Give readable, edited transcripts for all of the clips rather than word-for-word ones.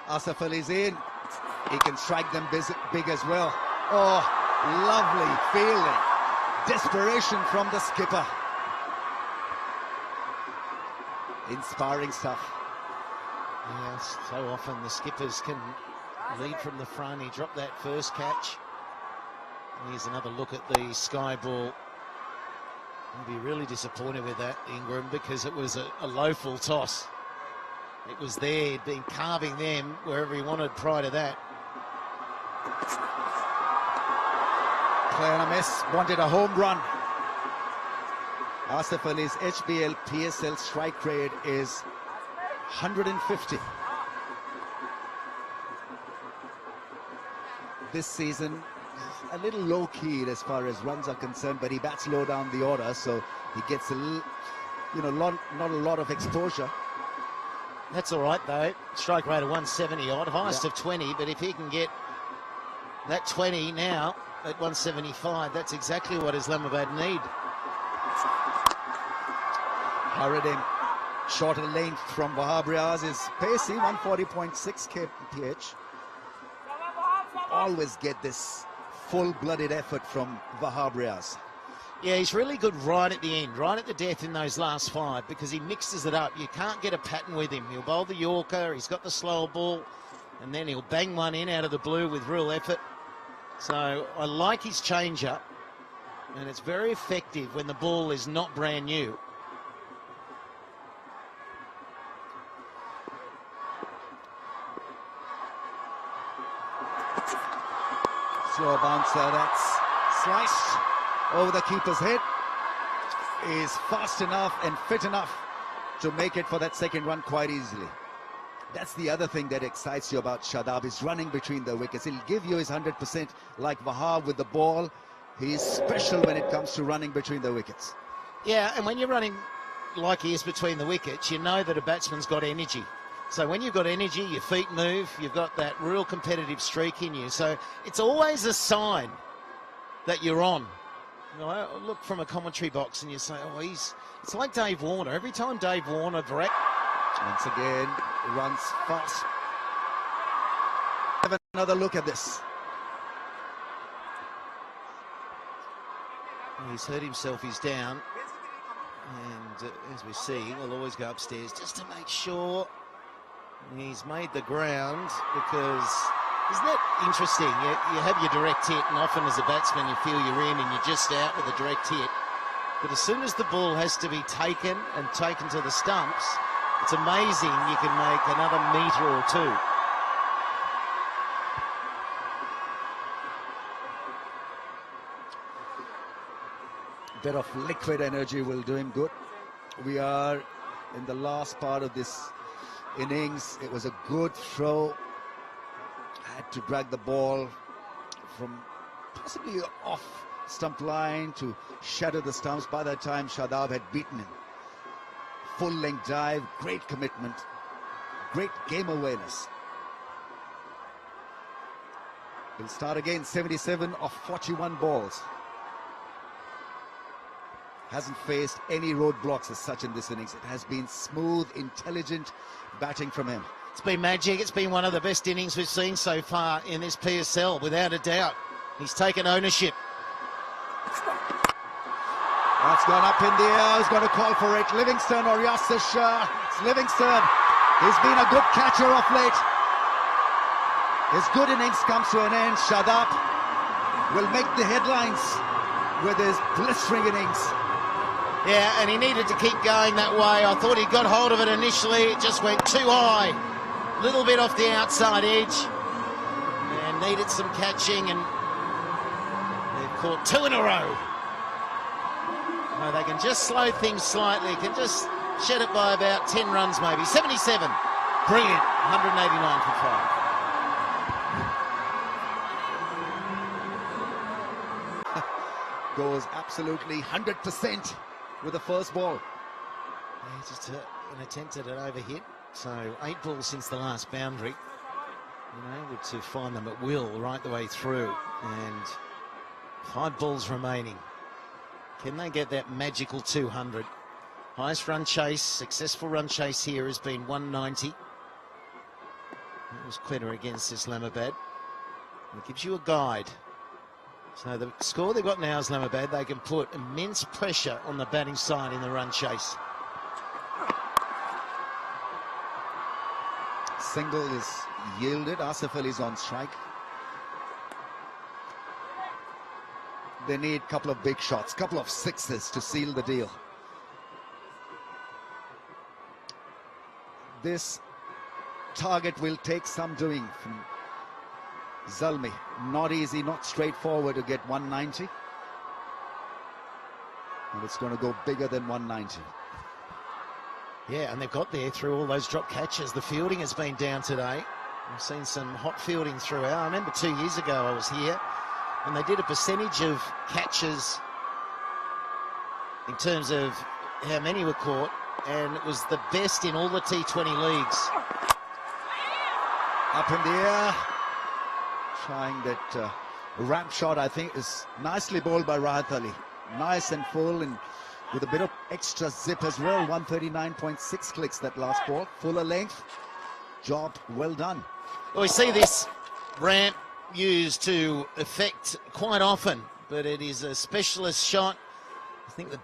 Asif Ali's in. He can strike them big as well. Oh, lovely fielding. Desperation from the skipper. Inspiring stuff. Yes, so often the skippers can lead from the front. He dropped that first catch. Here's another look at the sky ball. I'll be really disappointed with that, Ingram, because it was a low full toss. It was there, he'd been carving them wherever he wanted prior to that. Player Miss wanted a home run. Asif Ali's HBL PSL strike rate is 150. This season, a little low-keyed as far as runs are concerned, but he bats low down the order, so he gets a little, not a lot of exposure. That's all right, though. Strike rate of 170 odd, highest of 20, but if he can get that 20 now at 175, that's exactly what Islamabad need. Hurried shorter length from Wahab Riaz is pacey, 140.6 kph. Always get this full-blooded effort from Wahab Riaz. Yeah, he's really good right at the end, right at the death in those last 5, because he mixes it up. You can't get a pattern with him. He'll bowl the Yorker, he's got the slower ball, and then he'll bang one in out of the blue with real effort. So I like his change-up, and it's very effective when the ball is not brand new. Slow bouncer, that's sliced over the keeper's head. Is fast enough and fit enough to make it for that second run quite easily. That's the other thing that excites you about Shadab, is running between the wickets. He'll give you his 100% like Wahab with the ball. He's special when it comes to running between the wickets. Yeah, and when you're running like he is between the wickets, you know that a batsman's got energy. So when you've got energy, your feet move, you've got that real competitive streak in you. So it's always a sign that you're on. You know, I look from a commentary box and you say, oh, it's like Dave Warner. Every time Dave Warner direct. Once again, runs fast. Have another look at this. He's hurt himself, he's down. And as we see, we'll always go upstairs just to make sure he's made the ground, because isn't it interesting? You have your direct hit, and often as a batsman you feel you're in and you're just out with a direct hit. But as soon as the ball has to be taken and taken to the stumps, it's amazing you can make another metre or two. A bit of liquid energy will do him good. We are in the last part of this innings. It was a good throw. Had to drag the ball from possibly off stump line to shatter the stumps. By that time, Shadab had beaten him. Full length dive, great commitment, great game awareness. We'll start again, 77 of 41 balls. Hasn't faced any roadblocks as such in this innings. It has been smooth, intelligent batting from him. It's been magic. It's been one of the best innings we've seen so far in this PSL, without a doubt. He's taken ownership. That's gone up in the air. He's got to call for it. Livingston or Yasir Shah. It's Livingston. He's been a good catcher of late. His good innings comes to an end. Shadab will make the headlines with his blistering innings. Yeah, and he needed to keep going that way. I thought he got hold of it initially. It just went too high. A little bit off the outside edge. And needed some catching, and they've caught 2 in a row. No, they can just slow things slightly. Can just shed it by about 10 runs maybe. 77. Brilliant. 189 for 5. Goes absolutely 100% with the first ball. Yeah, just an attempt at an overhit. So 8 balls since the last boundary. Able to find them at will right the way through. And 5 balls remaining. Can they get that magical 200? Highest run chase, successful run chase here has been 190. was Quetta against Islamabad. It gives you a guide. So the score they've got now, Islamabad, they can put immense pressure on the batting side in the run chase. Single is yielded. Asif Ali is on strike. They need a couple of big shots, couple of sixes to seal the deal. This target will take some doing from Zalmi. Not easy, not straightforward to get 190. And it's going to go bigger than 190. Yeah, and they've got there through all those drop catches. The fielding has been down today. I've seen some hot fielding throughout. I remember 2 years ago I was here, and they did a percentage of catches in terms of how many were caught, and it was the best in all the T20 leagues. Up in the air, trying that ramp shot, I think, is nicely bowled by Rahat Ali. Nice and full, and with a bit of extra zip as well. 139.6 clicks that last ball. Fuller length. Job well done. Well, we see this ramp used to effect quite often, but it is a specialist shot. I think the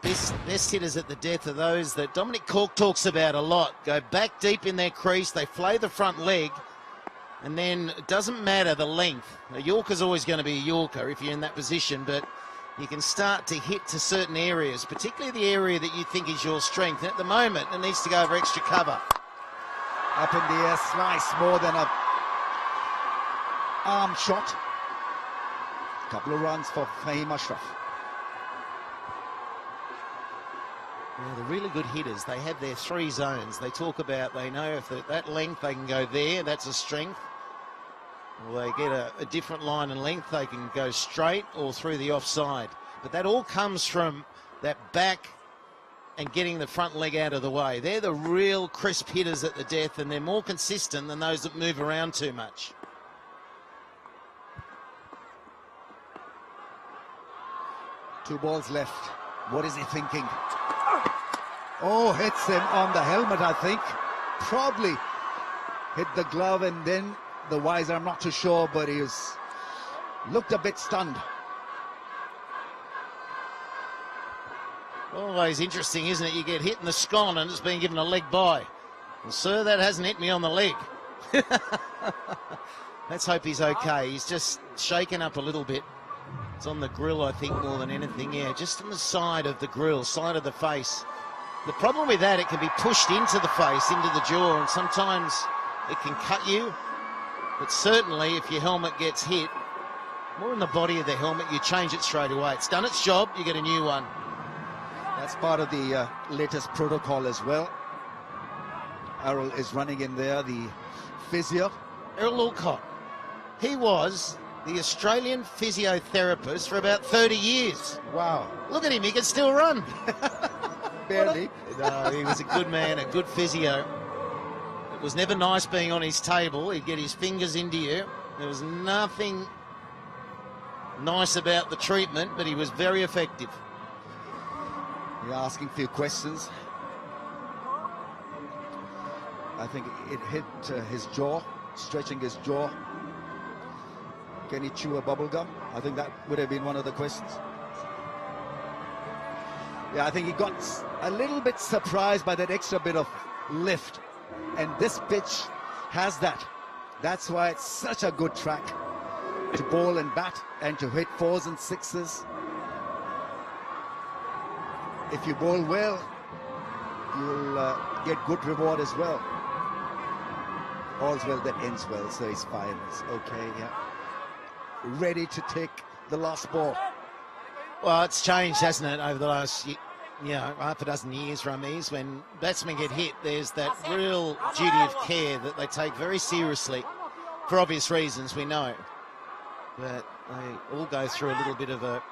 best hitters at the death are those that Dominic Cork talks about a lot. Go back deep in their crease, they flay the front leg, and then it doesn't matter the length. A Yorker's always going to be a Yorker if you're in that position, but you can start to hit to certain areas, particularly the area that you think is your strength. And at the moment, it needs to go over extra cover. Up in the air, slice, more than a arm shot. Couple of runs for Fahim Ashraf. Yeah, the really good hitters, they have their three zones. They talk about, they know if that length, they can go there, that's a strength. Or they get a different line and length, they can go straight or through the offside. But that all comes from that back and getting the front leg out of the way. They're the real crisp hitters at the death, and they're more consistent than those that move around too much. Two balls left. What is he thinking? Oh, hits him on the helmet, I think. Probably hit the glove and then the visor, I'm not too sure, but he looked a bit stunned. Always interesting, isn't it? You get hit in the scon and it's been given a leg by. Well, sir, that hasn't hit me on the leg. Let's hope he's okay. He's just shaken up a little bit. It's on the grill, I think, more than anything. Yeah, just on the side of the grill, side of the face. The problem with that, it can be pushed into the face, into the jaw, and sometimes it can cut you. But certainly, if your helmet gets hit, more in the body of the helmet, you change it straight away. It's done its job, you get a new one. That's part of the latest protocol as well. Errol is running in there, the physio. Errol Alcott, he was the Australian physiotherapist for about 30 years. Wow. Look at him, he can still run. Barely. No, he was a good man, a good physio. It was never nice being on his table. He'd get his fingers into you. There was nothing nice about the treatment, but he was very effective. You're asking a few questions. I think it hit his jaw, stretching his jaw. Can he chew a bubble gum? I think that would have been one of the questions. Yeah, I think he got a little bit surprised by that extra bit of lift. And this pitch has that. That's why it's such a good track to bowl and bat and to hit fours and sixes. If you bowl well, you'll get good reward as well. All's well that ends well, so he's fine. It's okay, yeah. Ready to take the last ball. Well, it's changed, hasn't it, over the last, half a dozen years, Ramiz. When batsmen get hit, there's that real duty of care that they take very seriously, for obvious reasons, we know. But they all go through a little bit of a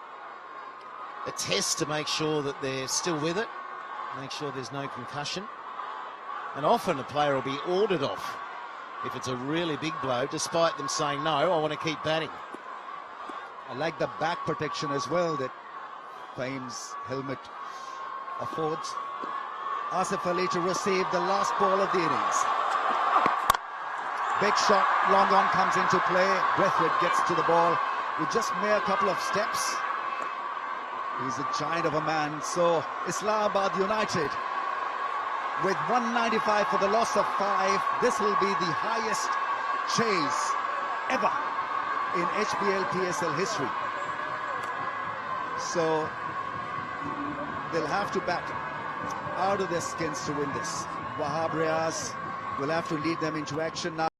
test to make sure that they're still with it, make sure there's no concussion. And often a player will be ordered off if it's a really big blow, despite them saying, no, I want to keep batting. I like the back protection as well that Fahim's helmet affords. Asif Ali to receive the last ball of the innings. Big shot, long on comes into play. Braithwaite gets to the ball with just mere couple of steps. He's a giant of a man. So Islamabad United with 195 for the loss of 5. This will be the highest chase ever in HBL PSL history. So they'll have to bat out of their skins to win this. Wahab Riaz will have to lead them into action now.